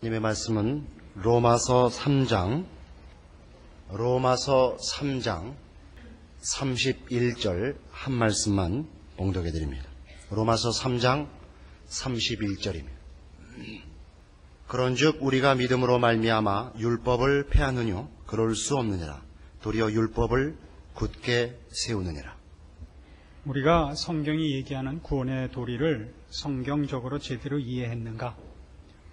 님의 말씀은 로마서 3장 31절 한 말씀만 봉독해 드립니다. 로마서 3장 31절입니다. 그런즉 우리가 믿음으로 말미암아 율법을 패하느뇨 그럴 수 없느니라. 도리어 율법을 굳게 세우느니라. 우리가 성경이 얘기하는 구원의 도리를 성경적으로 제대로 이해했는가,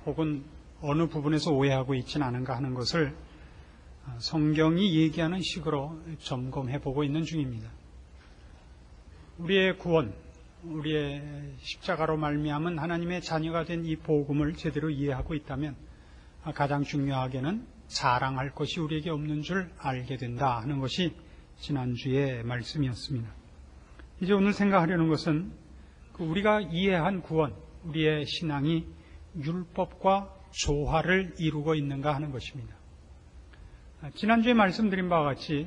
혹은 어느 부분에서 오해하고 있지는 않은가 하는 것을 성경이 얘기하는 식으로 점검해보고 있는 중입니다. 우리의 구원, 우리의 십자가로 말미암은 하나님의 자녀가 된 이 복음을 제대로 이해하고 있다면 가장 중요하게는 자랑할 것이 우리에게 없는 줄 알게 된다 하는 것이 지난주의 말씀이었습니다. 이제 오늘 생각하려는 것은 우리가 이해한 구원, 우리의 신앙이 율법과 조화를 이루고 있는가 하는 것입니다. 지난주에 말씀드린 바와 같이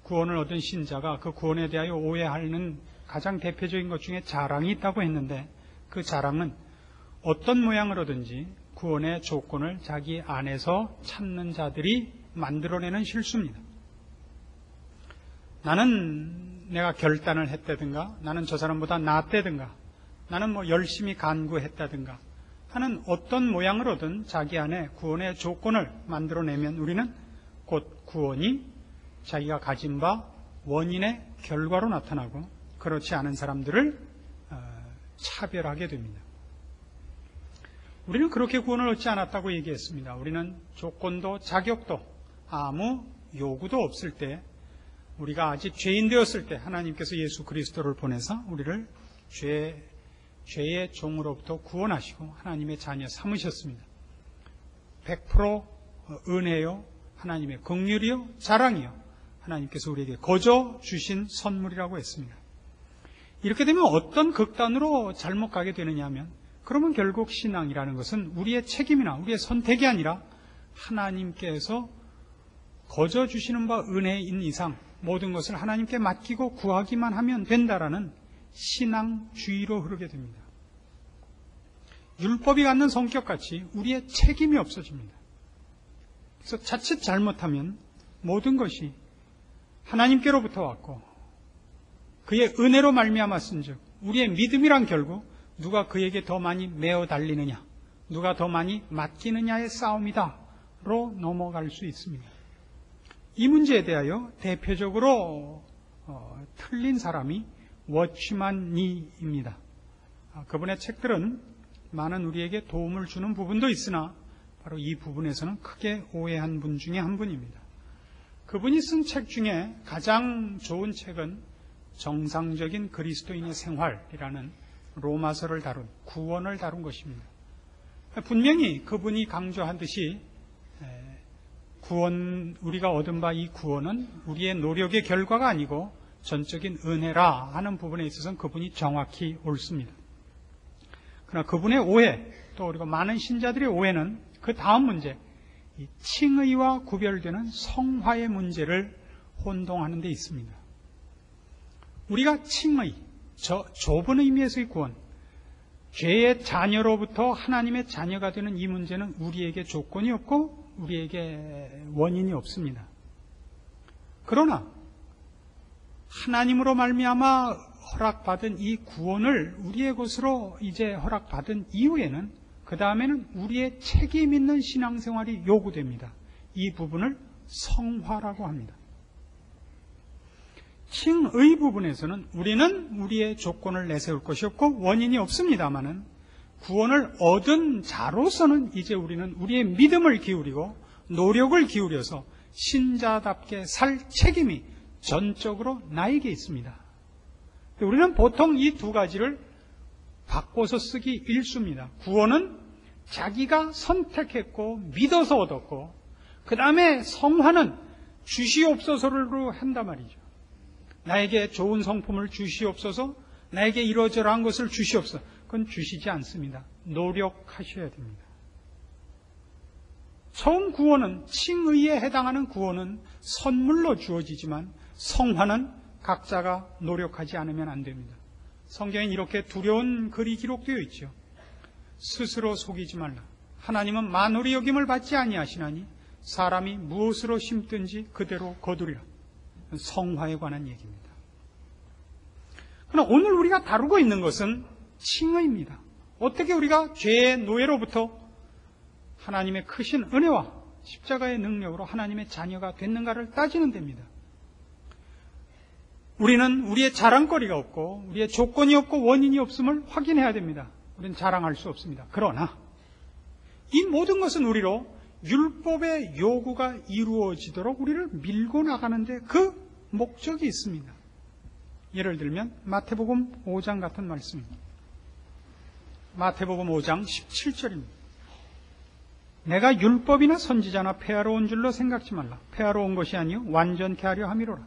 구원을 얻은 신자가 그 구원에 대하여 오해하는 가장 대표적인 것 중에 자랑이 있다고 했는데, 그 자랑은 어떤 모양으로든지 구원의 조건을 자기 안에서 찾는 자들이 만들어내는 실수입니다. 나는 내가 결단을 했다든가, 나는 저 사람보다 낫다든가, 나는 열심히 간구했다든가 하는 어떤 모양으로든 자기 안에 구원의 조건을 만들어내면 우리는 곧 구원이 자기가 가진 바 원인의 결과로 나타나고, 그렇지 않은 사람들을 차별하게 됩니다. 우리는 그렇게 구원을 얻지 않았다고 얘기했습니다. 우리는 조건도 자격도 아무 요구도 없을 때, 우리가 아직 죄인 되었을 때 하나님께서 예수 그리스도를 보내서 우리를 죄의 종으로부터 구원하시고 하나님의 자녀 삼으셨습니다. 100% 은혜요, 하나님의 긍휼이요, 자랑이요, 하나님께서 우리에게 거저 주신 선물이라고 했습니다. 이렇게 되면 어떤 극단으로 잘못 가게 되느냐 하면, 그러면 결국 신앙이라는 것은 우리의 책임이나 우리의 선택이 아니라 하나님께서 거저 주시는 바 은혜인 이상 모든 것을 하나님께 맡기고 구하기만 하면 된다라는 신앙주의로 흐르게 됩니다. 율법이 갖는 성격같이 우리의 책임이 없어집니다. 그래서 자칫 잘못하면 모든 것이 하나님께로부터 왔고 그의 은혜로 말미암았은즉 우리의 믿음이란 결국 누가 그에게 더 많이 메어 달리느냐, 누가 더 많이 맡기느냐의 싸움이다로 넘어갈 수 있습니다. 이 문제에 대하여 대표적으로 틀린 사람이 워치만 니입니다. 그분의 책들은 많은 우리에게 도움을 주는 부분도 있으나 바로 이 부분에서는 크게 오해한 분 중에 한 분입니다. 그분이 쓴 책 중에 가장 좋은 책은 정상적인 그리스도인의 생활이라는 로마서를 다룬, 구원을 다룬 것입니다. 분명히 그분이 강조하듯이 우리가 얻은 바 이 구원은 우리의 노력의 결과가 아니고 전적인 은혜라 하는 부분에 있어서는 그분이 정확히 옳습니다. 그러나 그분의 오해, 또 그리고 많은 신자들의 오해는 그 다음 문제, 이 칭의와 구별되는 성화의 문제를 혼동하는 데 있습니다. 우리가 칭의, 좁은 의미에서의 구원, 죄의 자녀로부터 하나님의 자녀가 되는 이 문제는 우리에게 조건이 없고 우리에게 원인이 없습니다. 그러나 하나님으로 말미암아 허락받은 이 구원을 우리의 것으로 이제 허락받은 이후에는 그 다음에는 우리의 책임 있는 신앙생활이 요구됩니다. 이 부분을 성화라고 합니다. 칭의 부분에서는 우리는 우리의 조건을 내세울 것이 없고 원인이 없습니다마는 구원을 얻은 자로서는 이제 우리는 우리의 믿음을 기울이고 노력을 기울여서 신자답게 살 책임이 전적으로 나에게 있습니다. 우리는 보통 이 두 가지를 바꿔서 쓰기 일쑤입니다. 구원은 자기가 선택했고 믿어서 얻었고, 그 다음에 성화는 주시옵소서로 한단 말이죠. 나에게 좋은 성품을 주시옵소서, 나에게 이러저러한 것을 주시옵소서. 그건 주시지 않습니다. 노력하셔야 됩니다. 처음 구원은, 칭의에 해당하는 구원은 선물로 주어지지만 성화는 각자가 노력하지 않으면 안 됩니다. 성경엔 이렇게 두려운 글이 기록되어 있죠. 스스로 속이지 말라. 하나님은 만홀이 여김을 받지 아니하시나니 사람이 무엇으로 심든지 그대로 거두리라. 성화에 관한 얘기입니다. 그러나 오늘 우리가 다루고 있는 것은 칭의입니다. 어떻게 우리가 죄의 노예로부터 하나님의 크신 은혜와 십자가의 능력으로 하나님의 자녀가 됐는가를 따지는 데입니다. 우리는 우리의 자랑거리가 없고 우리의 조건이 없고 원인이 없음을 확인해야 됩니다. 우리는 자랑할 수 없습니다. 그러나 이 모든 것은 우리로 율법의 요구가 이루어지도록 우리를 밀고 나가는데 그 목적이 있습니다. 예를 들면 마태복음 5장 같은 말씀입니다. 마태복음 5장 17절입니다. 내가 율법이나 선지자나 폐하러 온 줄로 생각지 말라. 폐하러 온 것이 아니요 완전케 하려 함이로라.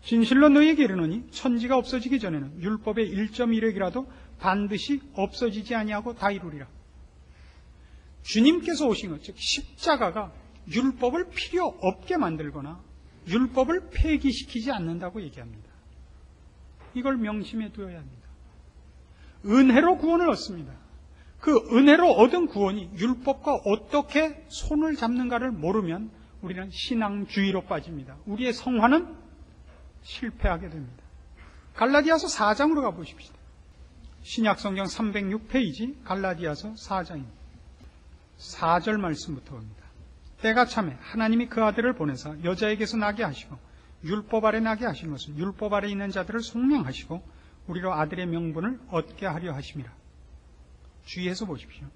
진실로 너희에게 이르노니 천지가 없어지기 전에는 율법의 1.1획이라도 반드시 없어지지 아니하고 다 이루리라. 주님께서 오신 것, 즉 십자가가 율법을 필요 없게 만들거나 율법을 폐기시키지 않는다고 얘기합니다. 이걸 명심해 두어야 합니다. 은혜로 구원을 얻습니다. 그 은혜로 얻은 구원이 율법과 어떻게 손을 잡는가를 모르면 우리는 신앙주의로 빠집니다. 우리의 성화는 실패하게 됩니다. 갈라디아서 4장으로 가보십시다. 신약성경 306페이지 갈라디아서 4장입니다. 4절 말씀부터 봅니다. 때가 참에 하나님이 그 아들을 보내사 여자에게서 나게 하시고 율법 아래 나게 하신 것은 율법 아래 있는 자들을 속량하시고 우리로 아들의 명분을 얻게 하려 하심이라. 주의해서 보십시오.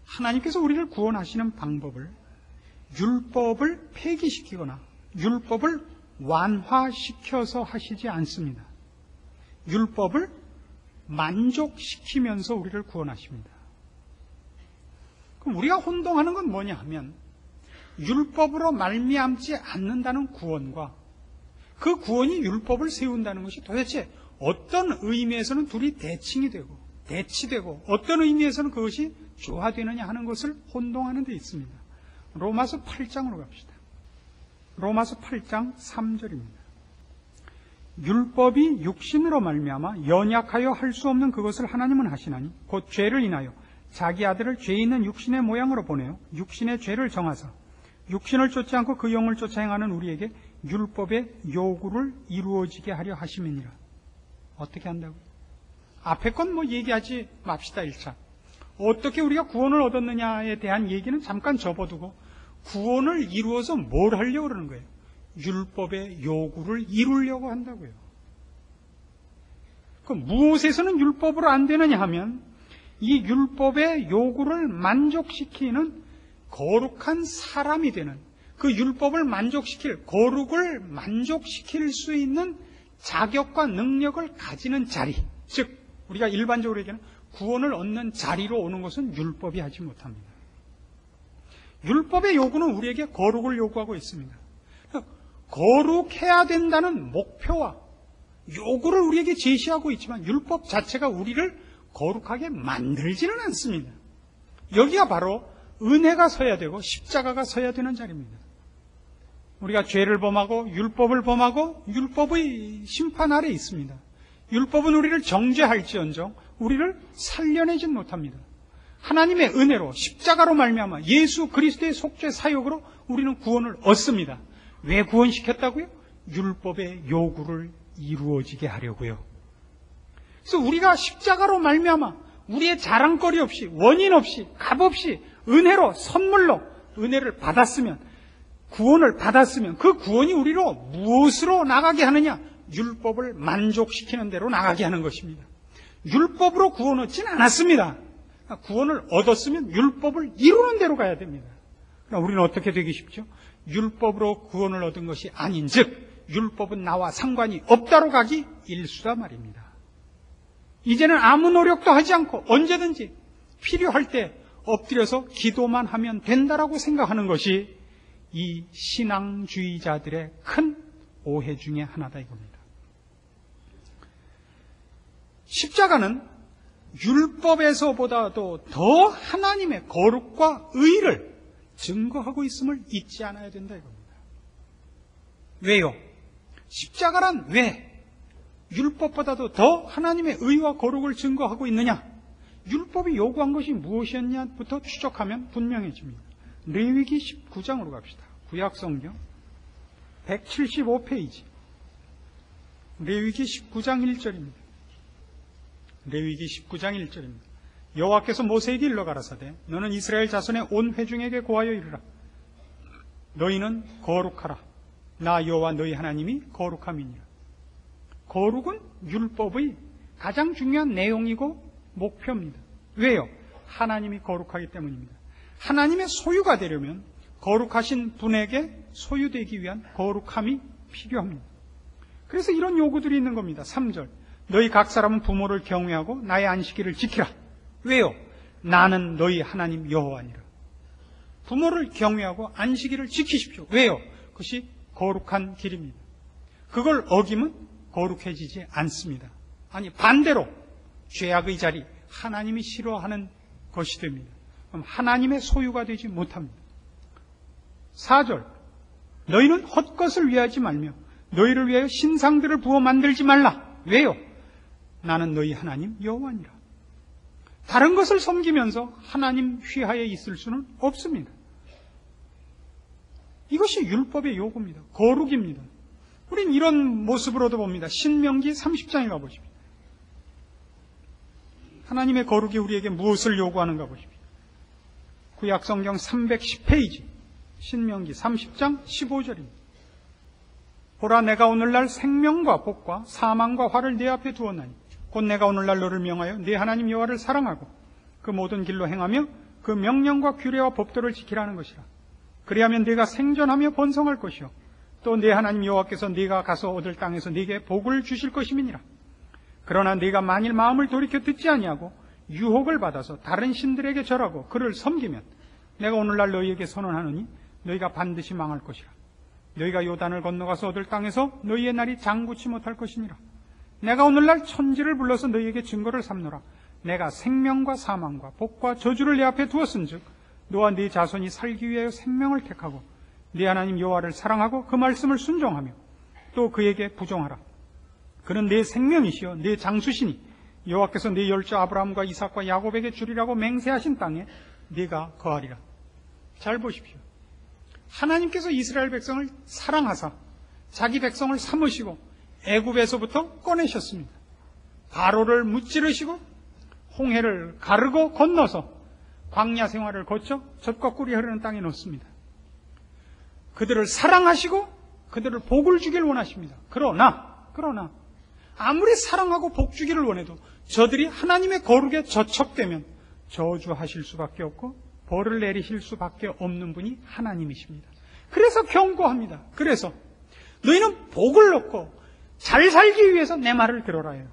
하나님께서 우리를 구원하시는 방법을 율법을 폐기시키거나 율법을 완화시켜서 하시지 않습니다. 율법을 만족시키면서 우리를 구원하십니다. 그럼 우리가 혼동하는 건 뭐냐 하면 율법으로 말미암지 않는다는 구원과 그 구원이 율법을 세운다는 것이 도대체 어떤 의미에서는 둘이 대칭이 되고 대치되고 어떤 의미에서는 그것이 조화되느냐 하는 것을 혼동하는 데 있습니다. 로마서 8장으로 갑시다. 로마서 8장 3절입니다. 율법이 육신으로 말미암아 연약하여 할 수 없는 그것을 하나님은 하시나니 곧 죄를 인하여 자기 아들을 죄 있는 육신의 모양으로 보내어 육신의 죄를 정하사 육신을 쫓지 않고 그 영을 쫓아 행하는 우리에게 율법의 요구를 이루어지게 하려 하심이니라. 어떻게 한다고요? 앞에 건 뭐 얘기하지 맙시다. 1차. 어떻게 우리가 구원을 얻었느냐에 대한 얘기는 잠깐 접어두고 구원을 이루어서 뭘 하려고 그러는 거예요? 율법의 요구를 이루려고 한다고요. 그럼 무엇에서는 율법으로 안 되느냐 하면 이 율법의 요구를 만족시키는 거룩한 사람이 되는 그 율법을 만족시킬, 거룩을 만족시킬 수 있는 자격과 능력을 가지는 자리, 즉 우리가 일반적으로 얘기하는 구원을 얻는 자리로 오는 것은 율법이 하지 못합니다. 율법의 요구는 우리에게 거룩을 요구하고 있습니다. 거룩해야 된다는 목표와 요구를 우리에게 제시하고 있지만 율법 자체가 우리를 거룩하게 만들지는 않습니다. 여기가 바로 은혜가 서야 되고 십자가가 서야 되는 자리입니다. 우리가 죄를 범하고 율법을 범하고 율법의 심판 아래 있습니다. 율법은 우리를 정죄할지언정 우리를 살려내진 못합니다. 하나님의 은혜로 십자가로 말미암아 예수 그리스도의 속죄 사역으로 우리는 구원을 얻습니다. 왜 구원시켰다고요? 율법의 요구를 이루어지게 하려고요. 그래서 우리가 십자가로 말미암아 우리의 자랑거리 없이 원인 없이 값 없이 은혜로 선물로 은혜를 받았으면 구원을 받았으면 그 구원이 우리로 무엇으로 나가게 하느냐? 율법을 만족시키는 대로 나가게 하는 것입니다. 율법으로 구원 얻진 않았습니다. 구원을 얻었으면 율법을 이루는 대로 가야 됩니다. 그럼 우리는 어떻게 되기 쉽죠? 율법으로 구원을 얻은 것이 아닌즉 율법은 나와 상관이 없다로 가기 일수다 말입니다. 이제는 아무 노력도 하지 않고 언제든지 필요할 때 엎드려서 기도만 하면 된다라고 생각하는 것이 이 신앙주의자들의 큰 오해 중에 하나다 이겁니다. 십자가는 율법에서보다도 더 하나님의 거룩과 의를 증거하고 있음을 잊지 않아야 된다 이겁니다. 왜요? 십자가란 왜 율법보다도 더 하나님의 의와 거룩을 증거하고 있느냐? 율법이 요구한 것이 무엇이었냐부터 추적하면 분명해집니다. 레위기 19장으로 갑시다. 구약성경 175페이지. 레위기 19장 1절입니다. 레위기 19장 1절입니다. 여호와께서 모세에게 일러 가라사대 너는 이스라엘 자손의 온 회중에게 고하여 이르라. 너희는 거룩하라. 나 여호와 너희 하나님이 거룩함이니라. 거룩은 율법의 가장 중요한 내용이고 목표입니다. 왜요? 하나님이 거룩하기 때문입니다. 하나님의 소유가 되려면 거룩하신 분에게 소유되기 위한 거룩함이 필요합니다. 그래서 이런 요구들이 있는 겁니다. 3절. 너희 각 사람은 부모를 경외하고 나의 안식일을 지키라. 왜요? 나는 너희 하나님 여호와니라. 부모를 경외하고 안식일을 지키십시오. 왜요? 그것이 거룩한 길입니다. 그걸 어기면 거룩해지지 않습니다. 아니, 반대로 죄악의 자리, 하나님이 싫어하는 것이 됩니다. 그럼 하나님의 소유가 되지 못합니다. 4절. 너희는 헛것을 위하지 말며 너희를 위하여 신상들을 부어 만들지 말라. 왜요? 나는 너희 하나님 여호와니라. 다른 것을 섬기면서 하나님 휘하에 있을 수는 없습니다. 이것이 율법의 요구입니다. 거룩입니다. 우린 이런 모습으로도 봅니다. 신명기 30장에 가보십시오. 하나님의 거룩이 우리에게 무엇을 요구하는가 보십시오. 구약성경 310페이지 신명기 30장 15절입니다. 보라 내가 오늘날 생명과 복과 사망과 화를 네 앞에 두었나니 곧 내가 오늘날 너를 명하여 네 하나님 여호와를 사랑하고 그 모든 길로 행하며 그 명령과 규례와 법도를 지키라는 것이라. 그리하면 네가 생존하며 번성할 것이요 또 네 하나님 여호와께서 네가 가서 얻을 땅에서 네게 복을 주실 것임이니라. 그러나 네가 만일 마음을 돌이켜 듣지 아니하고 유혹을 받아서 다른 신들에게 절하고 그를 섬기면 내가 오늘날 너희에게 선언하노니 너희가 반드시 망할 것이라. 너희가 요단을 건너가서 얻을 땅에서 너희의 날이 장구치 못할 것이니라. 내가 오늘날 천지를 불러서 너희에게 증거를 삼노라. 내가 생명과 사망과 복과 저주를 네 앞에 두었은즉 너와 네 자손이 살기 위하여 생명을 택하고 네 하나님 여호와를 사랑하고 그 말씀을 순종하며 또 그에게 부종하라. 그는 네 생명이시여 네 장수시니 여호와께서 네 열조 아브라함과 이삭과 야곱에게 주리라고 맹세하신 땅에 네가 거하리라. 잘 보십시오. 하나님께서 이스라엘 백성을 사랑하사 자기 백성을 삼으시고 애굽에서부터 꺼내셨습니다. 바로를 무찌르시고 홍해를 가르고 건너서 광야 생활을 거쳐 젖과 꿀이 흐르는 땅에 놓습니다. 그들을 사랑하시고 그들을 복을 주길 원하십니다. 그러나 아무리 사랑하고 복 주기를 원해도 저들이 하나님의 거룩에 저촉되면 저주하실 수밖에 없고 벌을 내리실 수밖에 없는 분이 하나님이십니다. 그래서 경고합니다. 그래서 너희는 복을 얻고 잘 살기 위해서 내 말을 들어라 해요.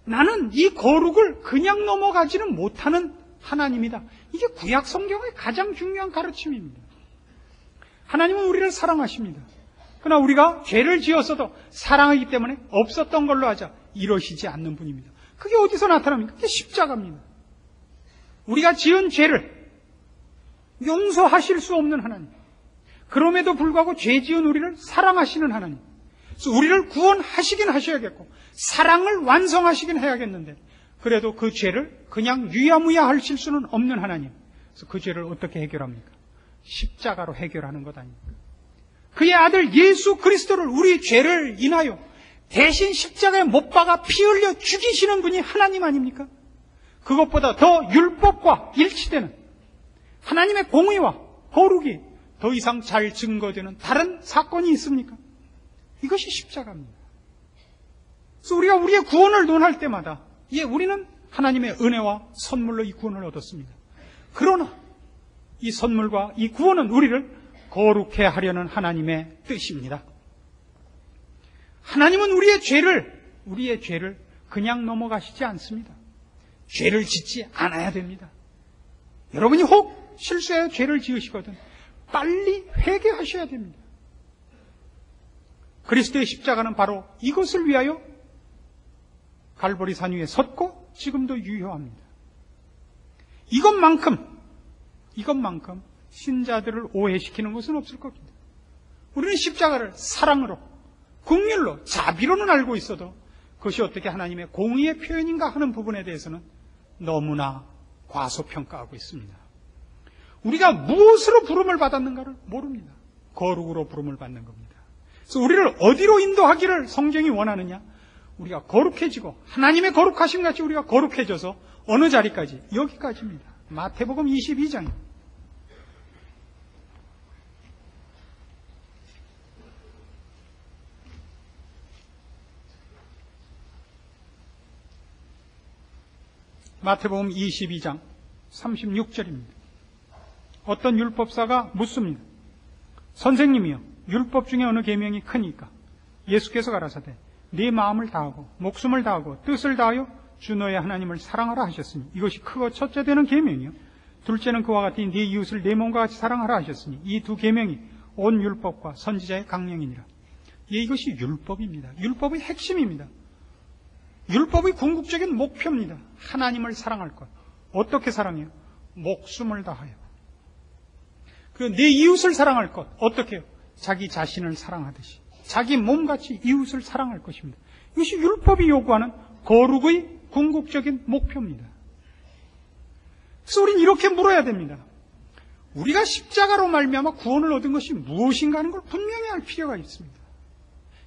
나는 이 거룩을 그냥 넘어가지는 못하는 하나님이다. 이게 구약 성경의 가장 중요한 가르침입니다. 하나님은 우리를 사랑하십니다. 그러나 우리가 죄를 지었어도 사랑하기 때문에 없었던 걸로 하자 이러시지 않는 분입니다. 그게 어디서 나타납니까? 그게 십자가입니다. 우리가 지은 죄를 용서하실 수 없는 하나님, 그럼에도 불구하고 죄 지은 우리를 사랑하시는 하나님, 그래서 우리를 구원하시긴 하셔야겠고 사랑을 완성하시긴 해야겠는데 그래도 그 죄를 그냥 유야무야 하실 수는 없는 하나님. 그래서 그 죄를 어떻게 해결합니까? 십자가로 해결하는 것 아닙니까? 그의 아들 예수 그리스도를 우리 죄를 인하여 대신 십자가에 못 박아 피 흘려 죽이시는 분이 하나님 아닙니까? 그것보다 더 율법과 일치되는 하나님의 공의와 거룩이 더 이상 잘 증거되는 다른 사건이 있습니까? 이것이 십자가입니다. 그래서 우리가 우리의 구원을 논할 때마다 우리는 하나님의 은혜와 선물로 이 구원을 얻었습니다. 그러나 이 선물과 이 구원은 우리를 거룩해 하려는 하나님의 뜻입니다. 하나님은 우리의 죄를 그냥 넘어가시지 않습니다. 죄를 짓지 않아야 됩니다. 여러분이 혹 실수해 죄를 지으시거든 빨리 회개하셔야 됩니다. 그리스도의 십자가는 바로 이것을 위하여 갈보리 산 위에 섰고 지금도 유효합니다. 이것만큼 신자들을 오해시키는 것은 없을 겁니다. 우리는 십자가를 사랑으로, 긍휼로, 자비로는 알고 있어도 그것이 어떻게 하나님의 공의의 표현인가 하는 부분에 대해서는 너무나 과소평가하고 있습니다. 우리가 무엇으로 부름을 받았는가를 모릅니다. 거룩으로 부름을 받는 겁니다. 그래서 우리를 어디로 인도하기를 성경이 원하느냐? 우리가 거룩해지고 하나님의 거룩하심 같이 우리가 거룩해져서 어느 자리까지? 여기까지입니다. 마태복음 22장입니다. 마태복음 22장 36절입니다. 어떤 율법사가 묻습니다. 선생님이여, 율법 중에 어느 계명이 크니까? 예수께서 가라사대 네 마음을 다하고 목숨을 다하고 뜻을 다하여 주 너의 하나님을 사랑하라 하셨으니 이것이 크고 첫째 되는 계명이요, 둘째는 그와 같이 네 이웃을 네 몸과 같이 사랑하라 하셨으니 이 두 계명이 온 율법과 선지자의 강령이니라. 이것이 율법입니다. 율법의 핵심입니다. 율법의 궁극적인 목표입니다. 하나님을 사랑할 것. 어떻게 사랑해요? 목숨을 다하여. 내 이웃을 사랑할 것. 어떻게 해요? 자기 자신을 사랑하듯이. 자기 몸같이 이웃을 사랑할 것입니다. 이것이 율법이 요구하는 거룩의 궁극적인 목표입니다. 그래서 우리는 이렇게 물어야 됩니다. 우리가 십자가로 말미암아 구원을 얻은 것이 무엇인가 하는 걸 분명히 알 필요가 있습니다.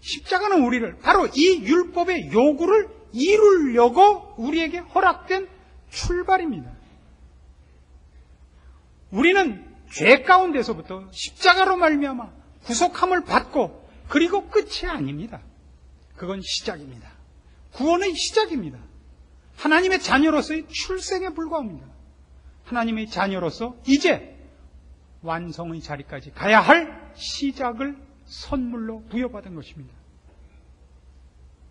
십자가는 우리를 바로 이 율법의 요구를 이루려고 우리에게 허락된 출발입니다. 우리는 죄 가운데서부터 십자가로 말미암아 구속함을 받고 그리고 끝이 아닙니다. 그건 시작입니다. 구원의 시작입니다. 하나님의 자녀로서의 출생에 불과합니다. 하나님의 자녀로서 이제 완성의 자리까지 가야 할 시작을 선물로 부여받은 것입니다.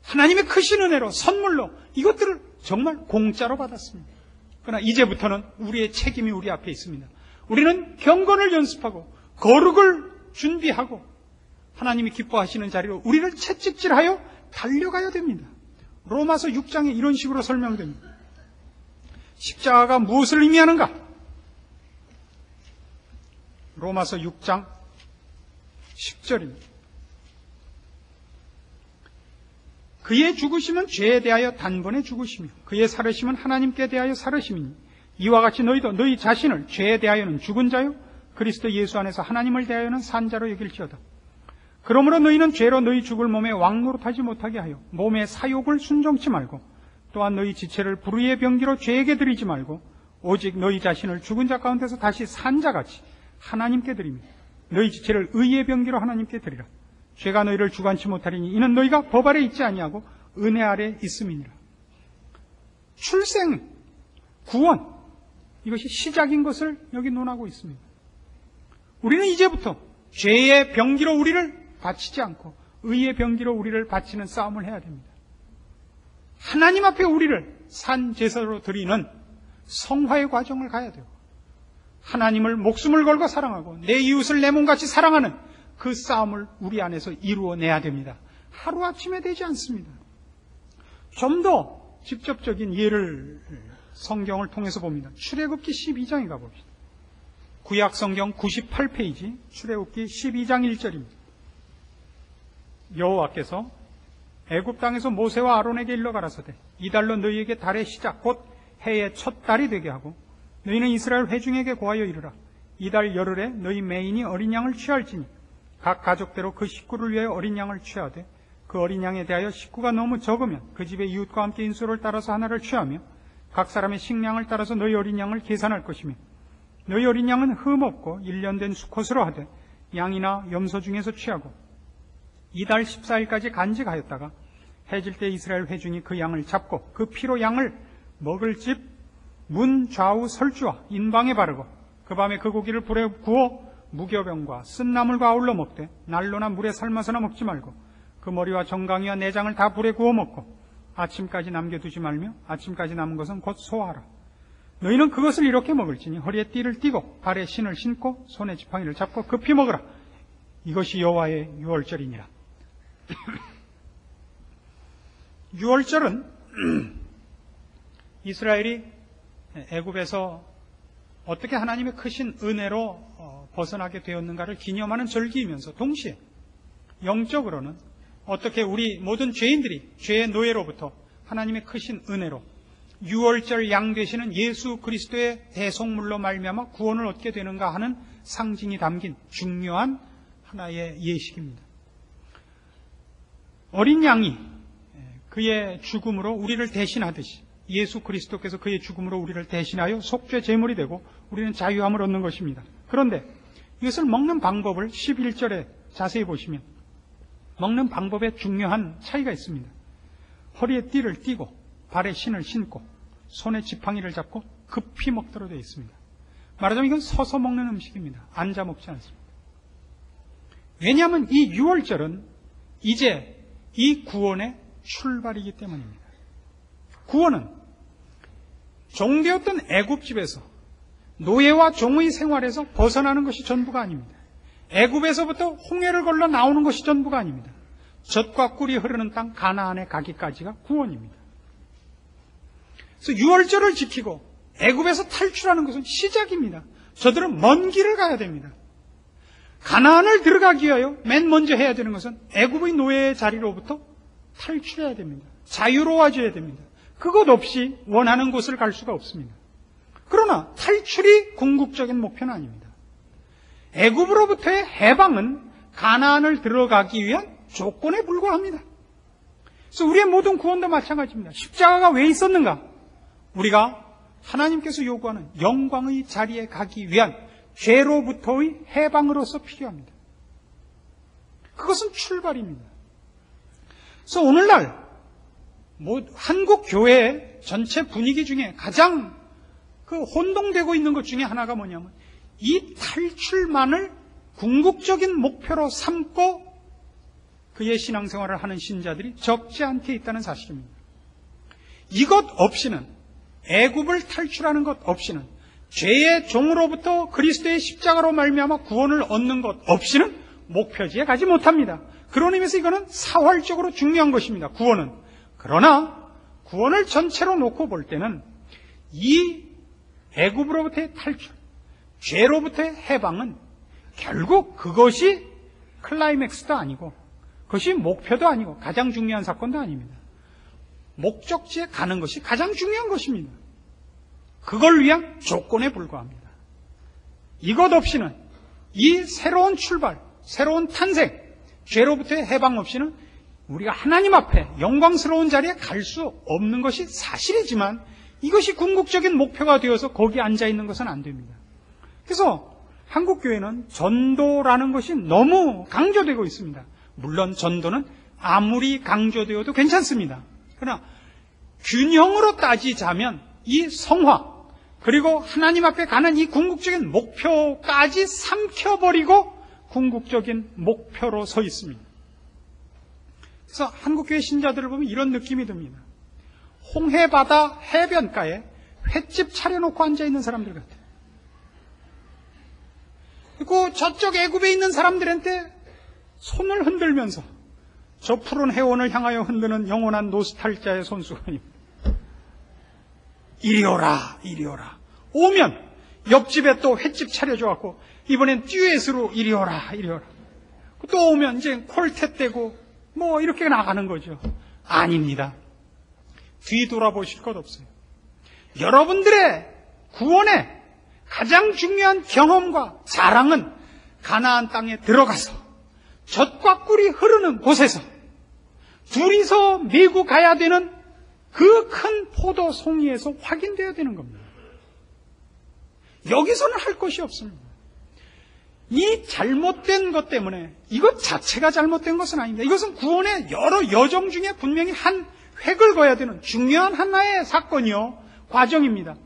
하나님의 크신 은혜로 선물로 이것들을 정말 공짜로 받았습니다. 그러나 이제부터는 우리의 책임이 우리 앞에 있습니다. 우리는 경건을 연습하고 거룩을 준비하고 하나님이 기뻐하시는 자리로 우리를 채찍질하여 달려가야 됩니다. 로마서 6장에 이런 식으로 설명됩니다. 십자가가 무엇을 의미하는가? 로마서 6장 10절입니다. 그의 죽으심은 죄에 대하여 단번에 죽으시며 그의 살으심은 하나님께 대하여 살으심이니 이와 같이 너희도 너희 자신을 죄에 대하여는 죽은 자요 그리스도 예수 안에서 하나님을 대하여는 산 자로 여길지어다. 그러므로 너희는 죄로 너희 죽을 몸에 왕노릇하지 못하게 하여 몸의 사욕을 순종치 말고 또한 너희 지체를 불의의 병기로 죄에게 드리지 말고 오직 너희 자신을 죽은 자 가운데서 다시 산 자같이 하나님께 드리며 너희 지체를 의의 병기로 하나님께 드리라. 죄가 너희를 주관치 못하리니 이는 너희가 법 아래 있지 아니하고 은혜 아래 있음이니라. 출생, 구원, 이것이 시작인 것을 여기 논하고 있습니다. 우리는 이제부터 죄의 병기로 우리를 바치지 않고 의의 병기로 우리를 바치는 싸움을 해야 됩니다. 하나님 앞에 우리를 산 제사로 드리는 성화의 과정을 가야 되고 하나님을 목숨을 걸고 사랑하고 내 이웃을 내 몸같이 사랑하는 그 싸움을 우리 안에서 이루어내야 됩니다. 하루아침에 되지 않습니다. 좀 더 직접적인 예를 성경을 통해서 봅니다. 출애굽기 12장에 가봅시다. 구약 성경 98페이지 출애굽기 12장 1절입니다. 여호와께서 애굽 땅에서 모세와 아론에게 일러 가라사대 이달로 너희에게 달의 시작 곧 해의 첫 달이 되게 하고 너희는 이스라엘 회중에게 고하여 이르라. 이달 열흘에 너희 매인이 어린 양을 취할지니 각 가족대로 그 식구를 위하여 어린 양을 취하되 그 어린 양에 대하여 식구가 너무 적으면 그 집의 이웃과 함께 인수를 따라서 하나를 취하며 각 사람의 식량을 따라서 너희 어린 양을 계산할 것이며 너희 어린 양은 흠없고 1년 된 수컷으로 하되 양이나 염소 중에서 취하고 이달 14일까지 간직하였다가 해질 때 이스라엘 회중이 그 양을 잡고 그 피로 양을 먹을 집 문 좌우 설주와 인방에 바르고 그 밤에 그 고기를 불에 구워 무교병과 쓴나물과 아울러 먹되 난로나 물에 삶아서나 먹지 말고 그 머리와 정강이와 내장을 다 불에 구워 먹고 아침까지 남겨두지 말며 아침까지 남은 것은 곧 소화하라. 너희는 그것을 이렇게 먹을지니 허리에 띠를 띠고 발에 신을 신고 손에 지팡이를 잡고 급히 먹으라. 이것이 여호와의 유월절이니라. 유월절은 이스라엘이 애굽에서 어떻게 하나님의 크신 은혜로 벗어나게 되었는가를 기념하는 절기이면서 동시에 영적으로는 어떻게 우리 모든 죄인들이 죄의 노예로부터 하나님의 크신 은혜로 유월절 양 되시는 예수 그리스도의 대속물로 말미암아 구원을 얻게 되는가 하는 상징이 담긴 중요한 하나의 예식입니다. 어린 양이 그의 죽음으로 우리를 대신하듯이 예수 그리스도께서 그의 죽음으로 우리를 대신하여 속죄 제물이 되고 우리는 자유함을 얻는 것입니다. 그런데 이것을 먹는 방법을 11절에 자세히 보시면 먹는 방법에 중요한 차이가 있습니다. 허리에 띠를 띠고 발에 신을 신고 손에 지팡이를 잡고 급히 먹도록 되어 있습니다. 말하자면 이건 서서 먹는 음식입니다. 앉아 먹지 않습니다. 왜냐하면 이 유월절은 이제 이 구원의 출발이기 때문입니다. 구원은 종되었던 애굽집에서 노예와 종의 생활에서 벗어나는 것이 전부가 아닙니다. 애굽에서부터 홍해를 걸러 나오는 것이 전부가 아닙니다. 젖과 꿀이 흐르는 땅 가나안에 가기까지가 구원입니다. 그래서 유월절을 지키고 애굽에서 탈출하는 것은 시작입니다. 저들은 먼 길을 가야 됩니다. 가나안을 들어가기 위하여 맨 먼저 해야 되는 것은 애굽의 노예의 자리로부터 탈출해야 됩니다. 자유로워져야 됩니다. 그것 없이 원하는 곳을 갈 수가 없습니다. 그러나 탈출이 궁극적인 목표는 아닙니다. 애굽으로부터의 해방은 가나안을 들어가기 위한 조건에 불과합니다. 그래서 우리의 모든 구원도 마찬가지입니다. 십자가가 왜 있었는가? 우리가 하나님께서 요구하는 영광의 자리에 가기 위한 죄로부터의 해방으로서 필요합니다. 그것은 출발입니다. 그래서 오늘날 한국 교회의 전체 분위기 중에 가장 혼동되고 있는 것 중에 하나가 뭐냐면 이 탈출만을 궁극적인 목표로 삼고 그의 신앙생활을 하는 신자들이 적지 않게 있다는 사실입니다. 이것 없이는 애굽을 탈출하는 것 없이는 죄의 종으로부터 그리스도의 십자가로 말미암아 구원을 얻는 것 없이는 목표지에 가지 못합니다. 그런 의미에서 이거는 사활적으로 중요한 것입니다. 구원은. 그러나 구원을 전체로 놓고 볼 때는 이 애굽으로부터의 탈출, 죄로부터의 해방은 결국 그것이 클라이맥스도 아니고 그것이 목표도 아니고 가장 중요한 사건도 아닙니다. 목적지에 가는 것이 가장 중요한 것입니다. 그걸 위한 조건에 불과합니다. 이것 없이는 이 새로운 출발, 새로운 탄생, 죄로부터의 해방 없이는 우리가 하나님 앞에 영광스러운 자리에 갈 수 없는 것이 사실이지만 이것이 궁극적인 목표가 되어서 거기 앉아있는 것은 안 됩니다. 그래서 한국교회는 전도라는 것이 너무 강조되고 있습니다. 물론 전도는 아무리 강조되어도 괜찮습니다. 그러나 균형으로 따지자면 이 성화 그리고 하나님 앞에 가는 이 궁극적인 목표까지 삼켜버리고 궁극적인 목표로 서 있습니다. 그래서 한국교회 신자들을 보면 이런 느낌이 듭니다. 홍해바다 해변가에 횟집 차려놓고 앉아있는 사람들 같아요. 그리고 저쪽 애굽에 있는 사람들한테 손을 흔들면서 저 푸른 해원을 향하여 흔드는 영원한 노스탈자의 손수건입니다. 이리 오라, 이리 오라. 오면 옆집에 또 횟집 차려줘갖고 이번엔 듀엣으로 이리 오라, 이리 오라. 또 오면 이제 콜텟 떼고 뭐 이렇게 나가는 거죠. 아닙니다. 뒤돌아보실 것 없어요. 여러분들의 구원의 가장 중요한 경험과 자랑은 가나안 땅에 들어가서 젖과 꿀이 흐르는 곳에서 둘이서 메고 가야 되는 그 큰 포도 송이에서 확인되어야 되는 겁니다. 여기서는 할 것이 없습니다. 이 잘못된 것 때문에 이것 자체가 잘못된 것은 아닙니다. 이것은 구원의 여러 여정 중에 분명히 한 획을 그어야 되는 중요한 하나의 사건이요 과정입니다.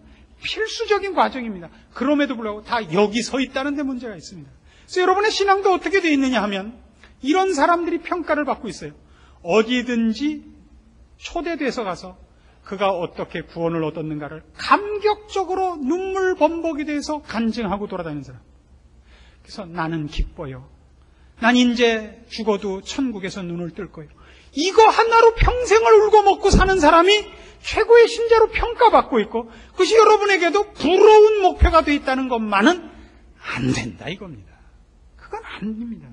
필수적인 과정입니다. 그럼에도 불구하고 다 여기 서 있다는 데 문제가 있습니다. 그래서 여러분의 신앙도 어떻게 되어 있느냐 하면 이런 사람들이 평가를 받고 있어요. 어디든지 초대돼서 가서 그가 어떻게 구원을 얻었는가를 감격적으로 눈물 범벅이 돼서 간증하고 돌아다니는 사람. 그래서 나는 기뻐요. 난 이제 죽어도 천국에서 눈을 뜰 거예요. 이거 하나로 평생을 울고 먹고 사는 사람이 최고의 신자로 평가받고 있고 그것이 여러분에게도 부러운 목표가 되어 있다는 것만은 안 된다 이겁니다. 그건 아닙니다.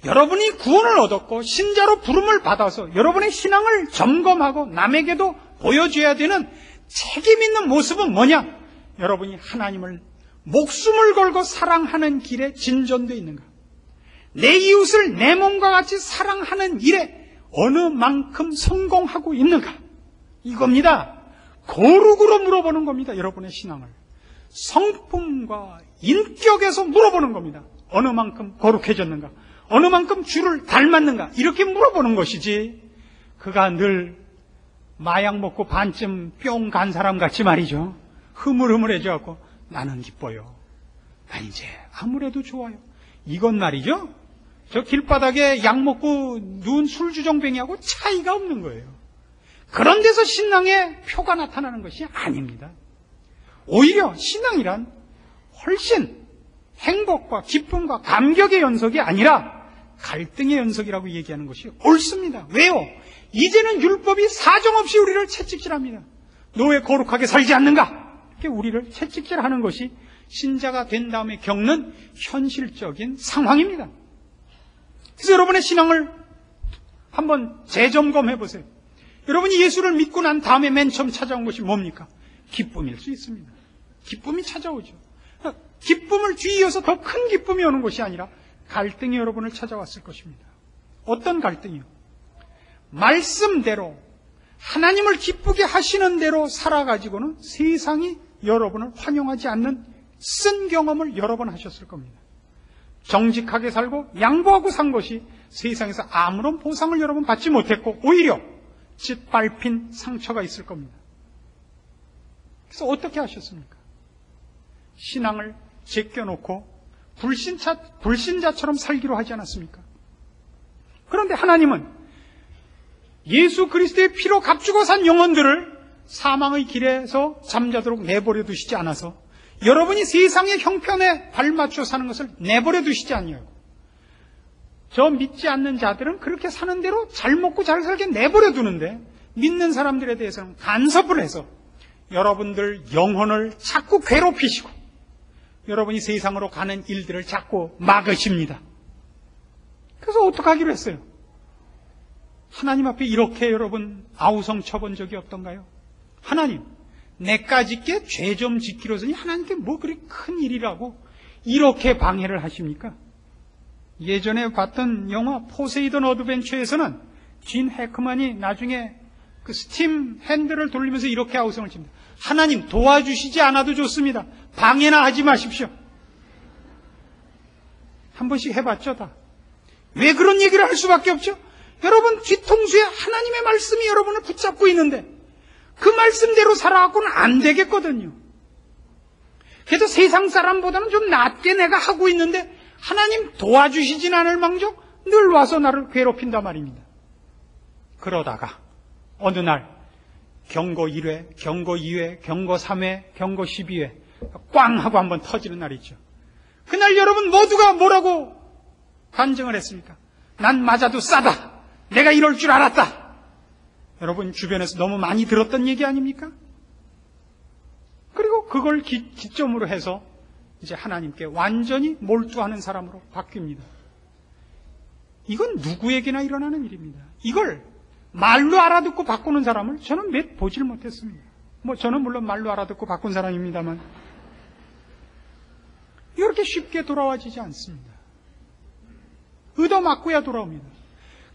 여러분이 구원을 얻었고 신자로 부름을 받아서 여러분의 신앙을 점검하고 남에게도 보여줘야 되는 책임 있는 모습은 뭐냐? 여러분이 하나님을 목숨을 걸고 사랑하는 길에 진전되어 있는가? 내 이웃을 내 몸과 같이 사랑하는 일에 어느 만큼 성공하고 있는가? 이겁니다. 거룩으로 물어보는 겁니다. 여러분의 신앙을. 성품과 인격에서 물어보는 겁니다. 어느 만큼 거룩해졌는가? 어느 만큼 주를 닮았는가? 이렇게 물어보는 것이지, 그가 늘 마약 먹고 반쯤 뿅 간 사람 같이 말이죠. 흐물흐물해져갖고 나는 기뻐요. 나 이제 아무래도 좋아요. 이건 말이죠. 저 길바닥에 약 먹고 누운 술주정뱅이하고 차이가 없는 거예요. 그런 데서 신앙의 표가 나타나는 것이 아닙니다. 오히려 신앙이란 훨씬 행복과 기쁨과 감격의 연속이 아니라 갈등의 연속이라고 얘기하는 것이 옳습니다. 왜요? 이제는 율법이 사정없이 우리를 채찍질합니다. 너 왜 거룩하게 살지 않는가? 이렇게 우리를 채찍질하는 것이 신자가 된 다음에 겪는 현실적인 상황입니다. 그래서 여러분의 신앙을 한번 재점검해 보세요. 여러분이 예수를 믿고 난 다음에 맨 처음 찾아온 것이 뭡니까? 기쁨일 수 있습니다. 기쁨이 찾아오죠. 기쁨을 뒤이어서 더 큰 기쁨이 오는 것이 아니라 갈등이 여러분을 찾아왔을 것입니다. 어떤 갈등이요? 말씀대로 하나님을 기쁘게 하시는 대로 살아가지고는 세상이 여러분을 환영하지 않는 쓴 경험을 여러 번 하셨을 겁니다. 정직하게 살고 양보하고 산 것이 세상에서 아무런 보상을 여러분 받지 못했고 오히려 짓밟힌 상처가 있을 겁니다. 그래서 어떻게 하셨습니까? 신앙을 제껴놓고 불신자처럼 살기로 하지 않았습니까? 그런데 하나님은 예수 그리스도의 피로 값주고 산 영혼들을 사망의 길에서 잠자도록 내버려 두시지 않아서 여러분이 세상의 형편에 발맞춰 사는 것을 내버려 두시지 아니하고 저 믿지 않는 자들은 그렇게 사는 대로 잘 먹고 잘 살게 내버려 두는데 믿는 사람들에 대해서는 간섭을 해서 여러분들 영혼을 자꾸 괴롭히시고 여러분이 세상으로 가는 일들을 자꾸 막으십니다. 그래서 어떻게 하기로 했어요? 하나님 앞에 이렇게 여러분 아우성 쳐본 적이 없던가요? 하나님, 내까짓게 죄 좀 지키려서니 하나님께 뭐 그리 큰 일이라고 이렇게 방해를 하십니까? 예전에 봤던 영화 포세이돈 어드벤처에서는 진 해크만이 나중에 그 스팀 핸들을 돌리면서 이렇게 아우성을 칩니다. 하나님 도와주시지 않아도 좋습니다. 방해나 하지 마십시오. 한 번씩 해봤죠, 다. 왜 그런 얘기를 할 수밖에 없죠? 여러분 뒤통수에 하나님의 말씀이 여러분을 붙잡고 있는데 그 말씀대로 살아갖고는 안 되겠거든요. 그래도 세상 사람보다는 좀 낫게 내가 하고 있는데 하나님 도와주시진 않을 망정 늘 와서 나를 괴롭힌단 말입니다. 그러다가 어느 날 경고 1회, 경고 2회, 경고 3회, 경고 12회 꽝 하고 한번 터지는 날이 있죠. 그날 여러분 모두가 뭐라고 간증을 했습니까? 난 맞아도 싸다. 내가 이럴 줄 알았다. 여러분 주변에서 너무 많이 들었던 얘기 아닙니까? 그리고 그걸 기점으로 해서 이제 하나님께 완전히 몰두하는 사람으로 바뀝니다. 이건 누구에게나 일어나는 일입니다. 이걸 말로 알아듣고 바꾸는 사람을 저는 몇 보질 못했습니다. 저는 물론 말로 알아듣고 바꾼 사람입니다만 이렇게 쉽게 돌아와지지 않습니다. 얻어맞고야 돌아옵니다.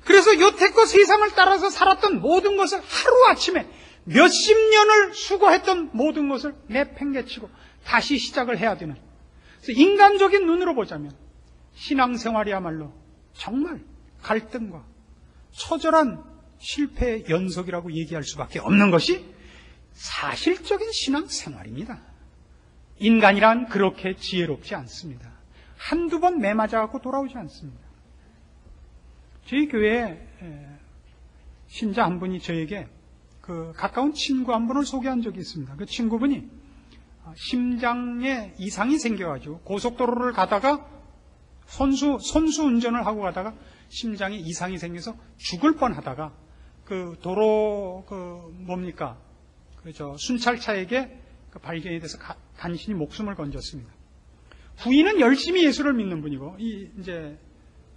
그래서 여태껏 세상을 따라서 살았던 모든 것을 하루아침에 몇십 년을 수고했던 모든 것을 내팽개치고 다시 시작을 해야 되는, 그래서 인간적인 눈으로 보자면 신앙생활이야말로 정말 갈등과 처절한 실패의 연속이라고 얘기할 수밖에 없는 것이 사실적인 신앙생활입니다. 인간이란 그렇게 지혜롭지 않습니다. 한두 번 매맞아갖고 돌아오지 않습니다. 저희 교회에 신자 한 분이 저에게 그 가까운 친구 한 분을 소개한 적이 있습니다. 그 친구분이 심장에 이상이 생겨가지고 고속도로를 가다가 선수 운전을 하고 가다가 심장에 이상이 생겨서 죽을 뻔하다가 그 도로 순찰차에게 발견이 돼서 간신히 목숨을 건졌습니다. 부인은 열심히 예수를 믿는 분이고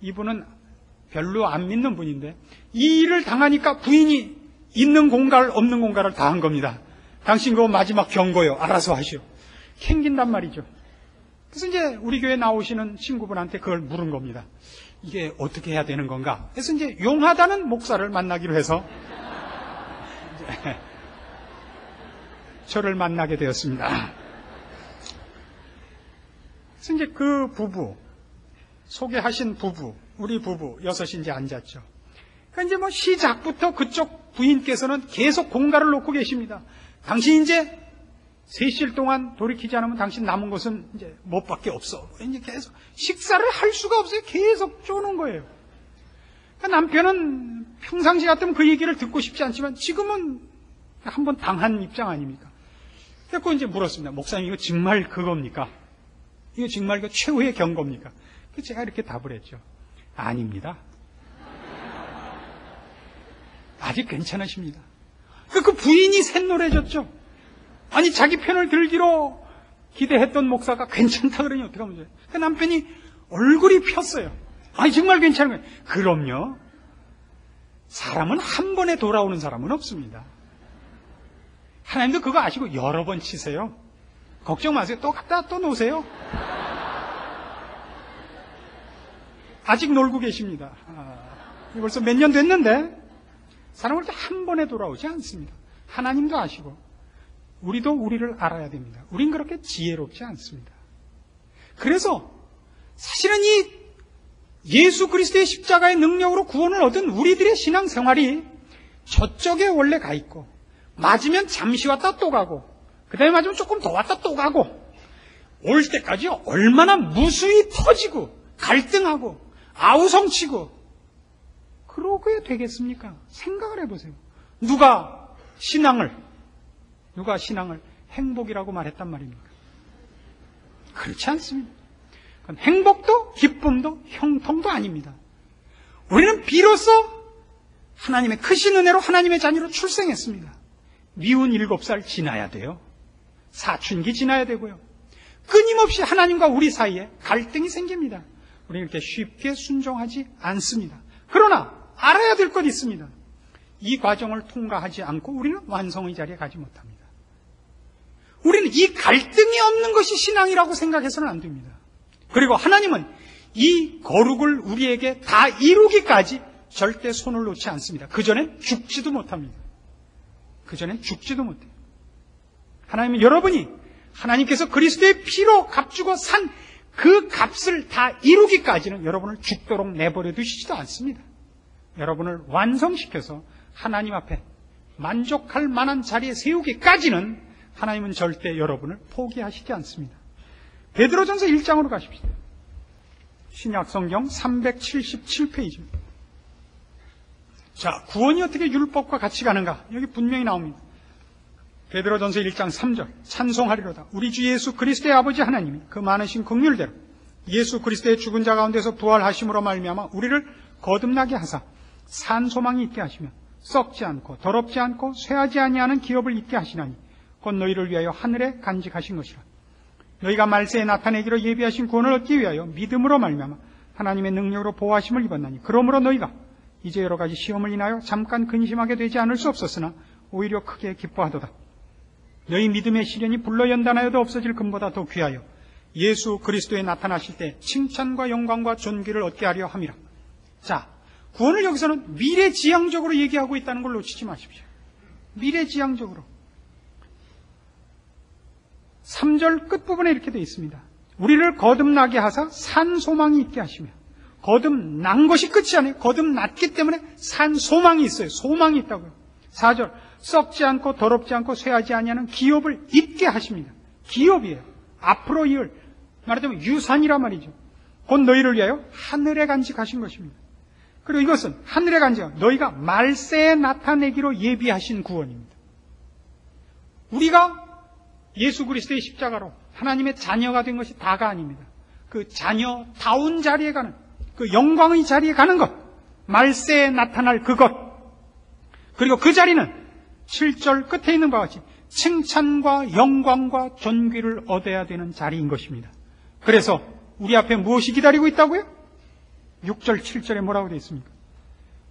이분은 별로 안 믿는 분인데 이 일을 당하니까 부인이 있는 공갈 없는 공갈을 다 한 겁니다. 당신 그거 마지막 경고요. 알아서 하시오. 캥긴단 말이죠. 그래서 이제 우리 교회 나오시는 친구분한테 그걸 물은 겁니다. 이게 어떻게 해야 되는 건가? 그래서 이제 용하다는 목사를 만나기로 해서 저를 만나게 되었습니다. 그래서 이제 그 부부, 소개하신 부부, 우리 부부 여섯이 이제 앉았죠. 그러니까 이제 뭐 시작부터 그쪽 부인께서는 계속 공갈을 놓고 계십니다. 당신 이제 3일 동안 돌이키지 않으면 당신 남은 것은 이제 못밖에 없어. 이제 계속 식사를 할 수가 없어요. 계속 쪼는 거예요. 그러니까 남편은 평상시 같으면 그 얘기를 듣고 싶지 않지만 지금은 한번 당한 입장 아닙니까? 그래서 이제 물었습니다. 목사님, 이거 정말 그겁니까? 이거 정말 그 최후의 경고입니까? 그래서 제가 이렇게 답을 했죠. 아닙니다. 아직 괜찮으십니다. 그 부인이 샛노래졌죠. 아니, 자기 편을 들기로 기대했던 목사가 괜찮다 그러니 어떡하면 돼요? 그 남편이 얼굴이 폈어요. 아니, 정말 괜찮은 거예요. 그럼요. 사람은 한 번에 돌아오는 사람은 없습니다. 하나님도 그거 아시고 여러 번 치세요. 걱정 마세요. 또 갖다 또 놓으세요. 아직 놀고 계십니다. 벌써 몇 년 됐는데 사람은 한 번에 돌아오지 않습니다. 하나님도 아시고 우리도 우리를 알아야 됩니다. 우린 그렇게 지혜롭지 않습니다. 그래서 사실은 이 예수 그리스도의 십자가의 능력으로 구원을 얻은 우리들의 신앙생활이 저쪽에 원래 가 있고 맞으면 잠시 왔다 또 가고 그 다음에 맞으면 조금 더 왔다 또 가고 올 때까지 얼마나 무수히 터지고 갈등하고 아우성치고 그러게 되겠습니까? 생각을 해보세요. 누가 신앙을 행복이라고 말했단 말입니까? 그렇지 않습니다. 그건 행복도 기쁨도 형통도 아닙니다. 우리는 비로소 하나님의 크신 은혜로 하나님의 자녀로 출생했습니다. 미운 7살 지나야 돼요. 사춘기 지나야 되고요. 끊임없이 하나님과 우리 사이에 갈등이 생깁니다. 우리는 이렇게 쉽게 순종하지 않습니다. 그러나 알아야 될 것 있습니다. 이 과정을 통과하지 않고 우리는 완성의 자리에 가지 못합니다. 우리는 이 갈등이 없는 것이 신앙이라고 생각해서는 안 됩니다. 그리고 하나님은 이 거룩을 우리에게 다 이루기까지 절대 손을 놓지 않습니다. 그전엔 죽지도 못합니다. 그전엔 죽지도 못해요. 하나님은 여러분이 하나님께서 그리스도의 피로 값주고 산 그 값을 다 이루기까지는 여러분을 죽도록 내버려 두시지도 않습니다. 여러분을 완성시켜서 하나님 앞에 만족할 만한 자리에 세우기까지는 하나님은 절대 여러분을 포기하시지 않습니다. 베드로전서 1장으로 가십시다. 신약성경 377페이지입니다. 자, 구원이 어떻게 율법과 같이 가는가? 여기 분명히 나옵니다. 베드로전서 1장 3절 찬송하리로다. 우리 주 예수 그리스도의 아버지 하나님이 그 많으신 긍휼대로 예수 그리스도의 죽은 자 가운데서 부활하심으로 말미암아 우리를 거듭나게 하사 산 소망이 있게 하시며 썩지 않고 더럽지 않고 쇠하지 아니하는 기업을 있게 하시나니 곧 너희를 위하여 하늘에 간직하신 것이라. 너희가 말세에 나타내기로 예비하신 구원을 얻기 위하여 믿음으로 말미암아 하나님의 능력으로 보호하심을 입었나니 그러므로 너희가 이제 여러 가지 시험을 인하여 잠깐 근심하게 되지 않을 수 없었으나 오히려 크게 기뻐하도다. 너희 믿음의 시련이 불로 연단하여도 없어질 금보다 더 귀하여 예수 그리스도에 나타나실 때 칭찬과 영광과 존귀를 얻게 하려 함이라. 자, 구원을 여기서는 미래지향적으로 얘기하고 있다는 걸 놓치지 마십시오. 미래지향적으로. 3절 끝부분에 이렇게 되어 있습니다. 우리를 거듭나게 하사 산 소망이 있게 하시며, 거듭난 것이 끝이 아니에요. 거듭났기 때문에 산 소망이 있어요. 소망이 있다고요. 4절 썩지 않고 더럽지 않고 쇠하지 아니하는 기업을 있게 하십니다. 기업이에요. 앞으로 이을 말하자면 유산이란 말이죠. 곧 너희를 위하여 하늘에 간직하신 것입니다. 그리고 이것은 하늘에 간직한 너희가 말세에 나타내기로 예비하신 구원입니다. 우리가 예수 그리스도의 십자가로 하나님의 자녀가 된 것이 다가 아닙니다. 그 자녀다운 자리에 가는, 그 영광의 자리에 가는 것, 말세에 나타날 그것, 그리고 그 자리는 7절 끝에 있는 바와 같이 칭찬과 영광과 존귀를 얻어야 되는 자리인 것입니다. 그래서 우리 앞에 무엇이 기다리고 있다고요? 6절, 7절에 뭐라고 되어 있습니까?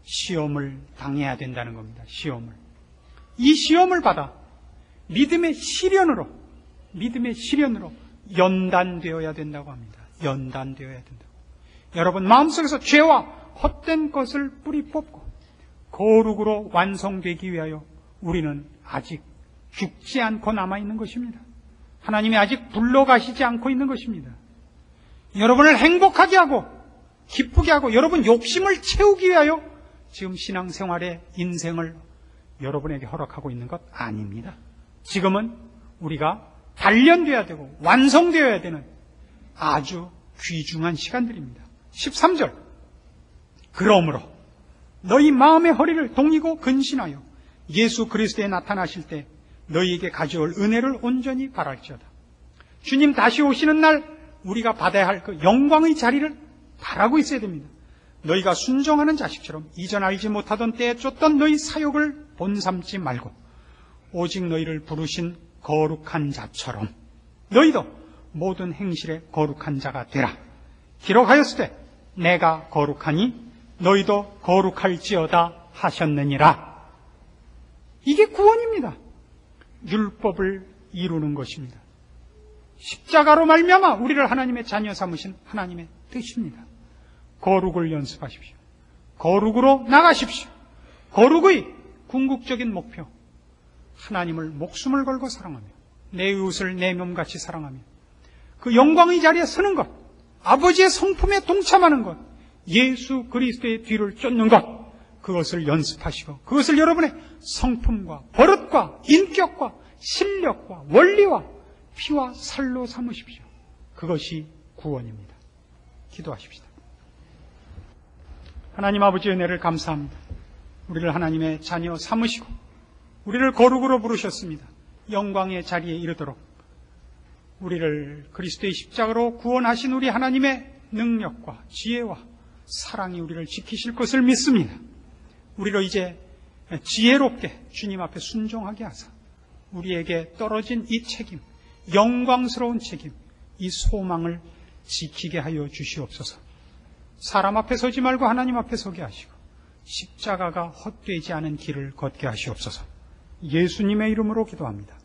시험을 당해야 된다는 겁니다. 시험을. 이 시험을 받아 믿음의 시련으로 연단되어야 된다고 합니다. 연단되어야 된다고. 여러분 마음속에서 죄와 헛된 것을 뿌리 뽑고 거룩으로 완성되기 위하여 우리는 아직 죽지 않고 남아있는 것입니다. 하나님이 아직 불러가시지 않고 있는 것입니다. 여러분을 행복하게 하고 기쁘게 하고 여러분 욕심을 채우기 위하여 지금 신앙생활의 인생을 여러분에게 허락하고 있는 것 아닙니다. 지금은 우리가 단련되어야 되고 완성되어야 되는 아주 귀중한 시간들입니다. 13절. 그러므로 너희 마음의 허리를 동이고 근신하여 예수 그리스도에 나타나실 때 너희에게 가져올 은혜를 온전히 바랄지어다. 주님 다시 오시는 날 우리가 받아야 할 그 영광의 자리를 바라고 있어야 됩니다. 너희가 순종하는 자식처럼 이전 알지 못하던 때에 쫓던 너희 사욕을 본삼지 말고 오직 너희를 부르신 거룩한 자처럼 너희도 모든 행실에 거룩한 자가 되라. 기록하였으되 내가 거룩하니 너희도 거룩할지어다 하셨느니라. 이게 구원입니다. 율법을 이루는 것입니다. 십자가로 말미암아 우리를 하나님의 자녀 삼으신 하나님의 뜻입니다. 거룩을 연습하십시오. 거룩으로 나가십시오. 거룩의 궁극적인 목표, 하나님을 목숨을 걸고 사랑하며 내 이웃을 내 몸같이 사랑하며 그 영광의 자리에 서는 것, 아버지의 성품에 동참하는 것, 예수 그리스도의 뒤를 쫓는 것, 그것을 연습하시고 그것을 여러분의 성품과 버릇과 인격과 실력과 원리와 피와 살로 삼으십시오. 그것이 구원입니다. 기도하십시다. 하나님 아버지 은혜를 감사합니다. 우리를 하나님의 자녀 삼으시고 우리를 거룩으로 부르셨습니다. 영광의 자리에 이르도록 우리를 그리스도의 십자가로 구원하신 우리 하나님의 능력과 지혜와 사랑이 우리를 지키실 것을 믿습니다. 우리로 이제 지혜롭게 주님 앞에 순종하게 하사 우리에게 떨어진 이 책임, 영광스러운 책임, 이 소망을 지키게 하여 주시옵소서. 사람 앞에 서지 말고 하나님 앞에 서게 하시고 십자가가 헛되지 않은 길을 걷게 하시옵소서. 예수님의 이름으로 기도합니다.